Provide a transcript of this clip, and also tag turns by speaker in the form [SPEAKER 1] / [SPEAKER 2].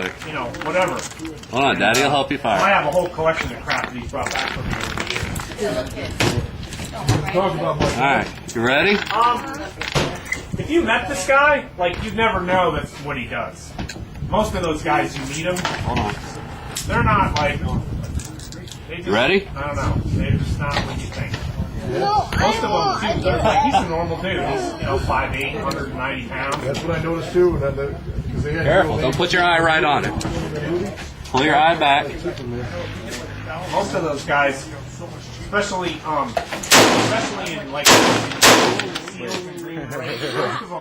[SPEAKER 1] quick.
[SPEAKER 2] you know, whatever.
[SPEAKER 1] Hold on, Daddy will help you
[SPEAKER 2] I
[SPEAKER 1] fire.
[SPEAKER 2] have a whole collection of crap that he's brought back from me over the years.
[SPEAKER 1] Alright, you ready?
[SPEAKER 2] If you met this guy, like, you'd never know that's what he does. Most of those guys, you meet them,
[SPEAKER 1] Hold on.
[SPEAKER 2] they're not like. They just,
[SPEAKER 1] You ready?
[SPEAKER 2] I don't know. They're just not what you think.
[SPEAKER 3] No,
[SPEAKER 2] Most of them, too, they're like, he's a normal dude. He's, you know, 5'8", 190 pounds.
[SPEAKER 4] That's what I noticed too.
[SPEAKER 1] Careful, don't put your eye right on it. Pull your eye back.
[SPEAKER 2] Most of those guys, especially in like SEALs and Green Berets, most of them